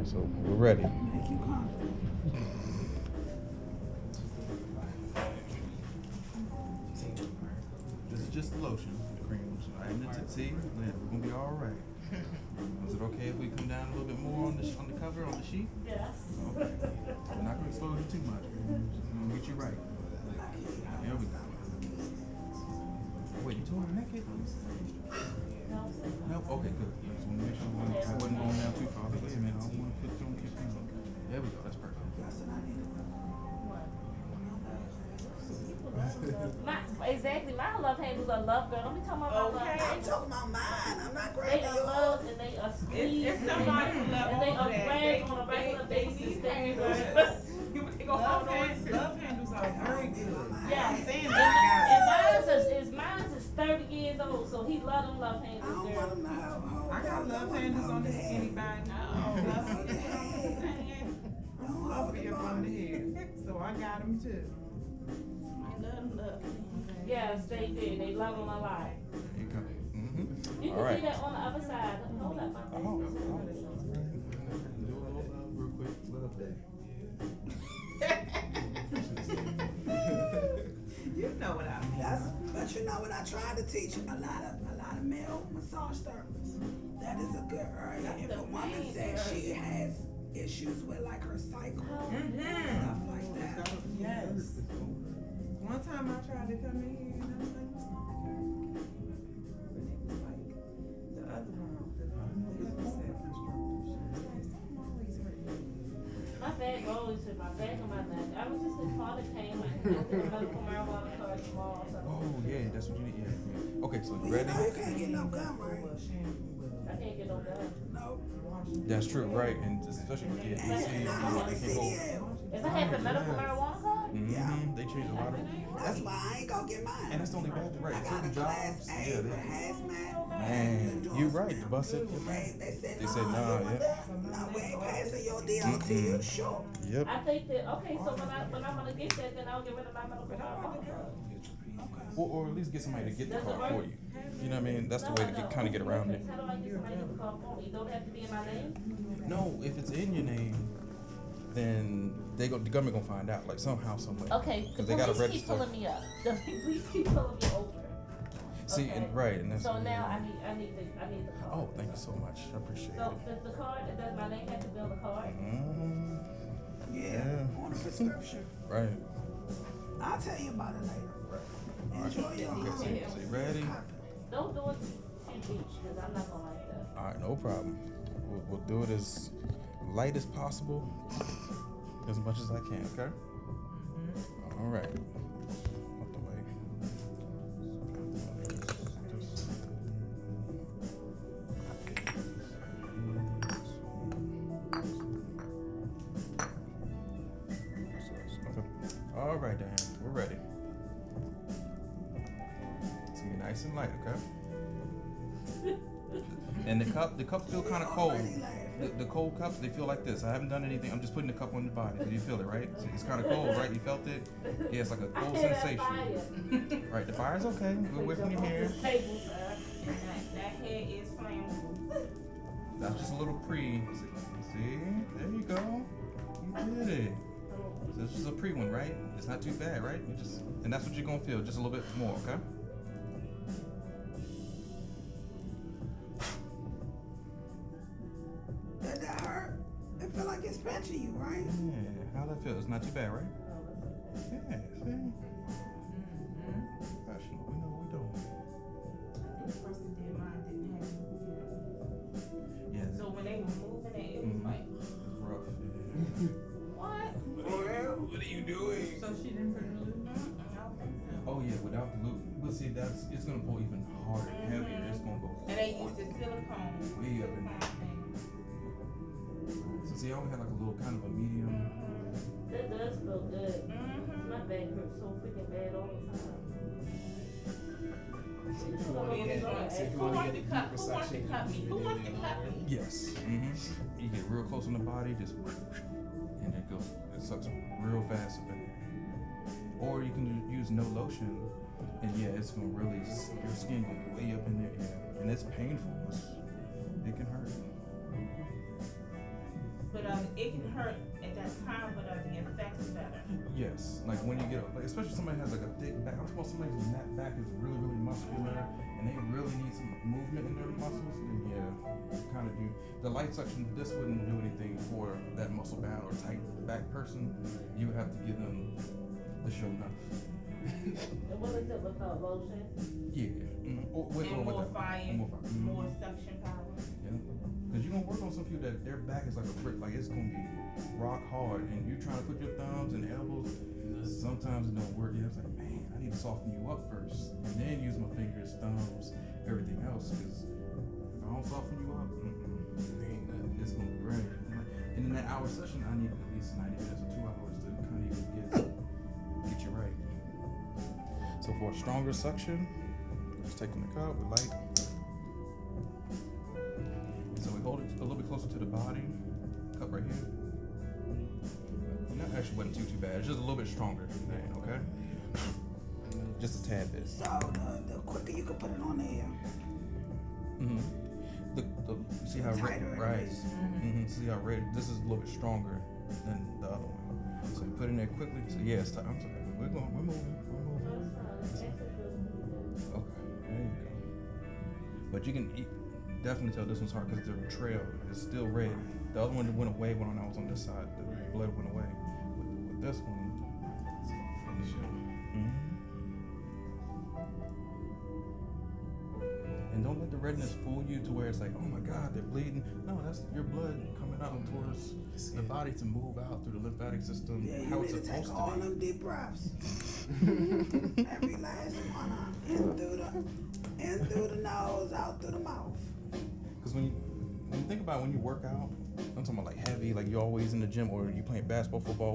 So we're ready. Make you comfortable. This is just the lotion, the cream. So I need to see. We're gonna be all right. Is it okay if we come down a little bit more on the cover on the sheet? Yes. Okay. We're not gonna expose you too much. Just gonna get you right. There we go. Wait, you told her naked? No. Nope. Okay, good. Just want to make sure I wasn't going down too far. Wait a minute. I don't want to put you on kick you. There we go. That's perfect. Exactly. My love handles are love girl. Don't be talking about my love. I'm talking about mine. I'm not They grabbing are yours. loved and they are squeezed. It's somebody who love and they all are that. grabbed on a regular basis. They Love handles are very good. Yeah. I'm saying And that, mine is 30 years old, so he love them love I handles, don't girl. want them to hold I got love handles on this skinny body. Hold the hand. Don't hold Love the your body. from the head. So I got them too. Yes, they do. They love them a lot. There you go. Mm-hmm. You All can right. see that on the other side. Hold up, my Oh, thing. do a little love real quick. Little bit. You know what I mean. But you know what I tried to teach a lot of male massage therapists. That is a good area. If a woman says she has issues with like her cycle, stuff like that. Yes. One time I tried to come in here and I was like, what's wrong with her? But it was like the other one, the heavy set instructor. She was like, something always hurt me. My back always hurt. My back and my neck. I was just in chronic pain. I can go to the medical marijuana card tomorrow. So Oh yeah, that's what you need. Yeah. Okay, so you You ready? know you can't get no gum, right? I can't get no gun. No. That's true, right? And especially with the And ADC, I hold the they can go. CDL. If I had the medical marijuana card, Mm-hmm. They change a lot of. That's why I ain't gonna get mine. And that's the only bad thing, right? I got a Certain class jobs, A yeah, with they. hazmat. Man, you right. The bus it. They said, They said, nah, nah, you want yeah. that? No, we ain't passing your deal until you're sure. Yep. I think that okay. So when I'm gonna get that, then I'll get rid of my medical marijuana card. Or at least get somebody to get the car for you. You know what I mean? That's the way to kind of get around it. How do I get somebody to get the car for me? It don't have to be in my name. No, if it's in your name, then the government gonna find out, like somehow, some way. Okay, the 'Cause they gotta police keep register. pulling me up. The police keep pulling me over. See, Okay. and, right, and that's. So now I need the card. Oh, thank you so much. I appreciate So it. the card, does my name have to be on the card? Mm, Yeah, on a prescription. right. I'll tell you about it later. Enjoy your Okay, so you ready? Don't do it too deep, because I'm not gonna like that. All right, no problem. We'll do it as light as possible, as much as I can. Okay. All right. Out the way. Okay. All right, Dan. We're ready. It's gonna be nice and light, okay? And the cups feel kind of cold. The cold cups, they feel like this. I haven't done anything. I'm just putting the cup on your body. You feel it, right? So it's kind of cold, right? You felt it? Yeah, it's like a cold sensation. Right, the fire's okay. We're away from your hair. That hair is flammable. That's just a little pre. See? There you go. You did it. So this is a pre one, right? It's not too bad, right? And that's what you're gonna feel, just a little bit more, okay? Did that hurt? It feel like it's pinching you, right? Yeah, how that feel? It's not too bad, right? Yeah, see? Professional, we know what we're doing. This person did mine, didn't have it. Yeah, So when they were moving it, it was like, it's rough. What? What are you doing? so she didn't put the loop on? I don't think so. Oh yeah, without the loop. But see, it's gonna pull even harder, heavier. It's gonna go And they used the silicone. way up in there. So see, I always had like a little kind of a medium. That does feel good. Mm-hmm. My back hurts so freaking bad all the time. Who wants to cut? Who wants to cut me? Who wants to cut me? Yes. Mm-hmm. You get real close on the body, just and it goes. It sucks real fast up in there. Or you can use no lotion, and yeah, it's gonna really your skin gonna be way up in there, yeah. And it's painful. It can hurt. it can hurt at that time, but are the effects better? Yes, like when you get, like, especially somebody has like a thick back. I'm talking about somebody's back is really, really muscular, and they really need some movement in their muscles. Then yeah, kind of do. The light suction, this wouldn't do anything for that muscle bound or tight back person. You would have to give them the show enough. And what is it without lotion? Yeah. Or with, And or more without. fire, More fire. more suction power. Yeah. Because you're gonna work on some people that their back is like a brick, like it's gonna be rock hard, and you trying to put your thumbs and elbows. Sometimes it don't work. It's like, man, I need to soften you up first, and then use my fingers, thumbs, everything else. Because if I don't soften you up, it's gonna be great. And in that hour session, I need at least 90 minutes or 2 hours to kind of even get you right. So for a stronger suction, just taking the cup with light. So we hold it a little bit closer to the body, cup right here. And that actually wasn't too bad. It's just a little bit stronger than that, okay? Just a tad bit. So the quicker you can put it on there. Mm-hmm. See how red, Tighter it right? is. Mm-hmm. See how red. This is a little bit stronger than the other one. So you put it in there quickly. So yeah, it's I'm sorry. We're moving. No, it's fine. It's extra good. Okay, there you go. But you can definitely tell this one's hard because the trail is still red. The other one went away when I was on this side. The blood went away. With this one, finish it. Mhm. And don't let the redness fool you to where it's like, oh my God, they're bleeding. No, that's your blood coming out towards the body to move out through the lymphatic system. Yeah, how you it's need to supposed take all to be. them deep breaths. Every last one. In through the nose, out through the mouth. Because when you think about when you work out, I'm talking about like heavy, like you're always in the gym or you playing basketball, football,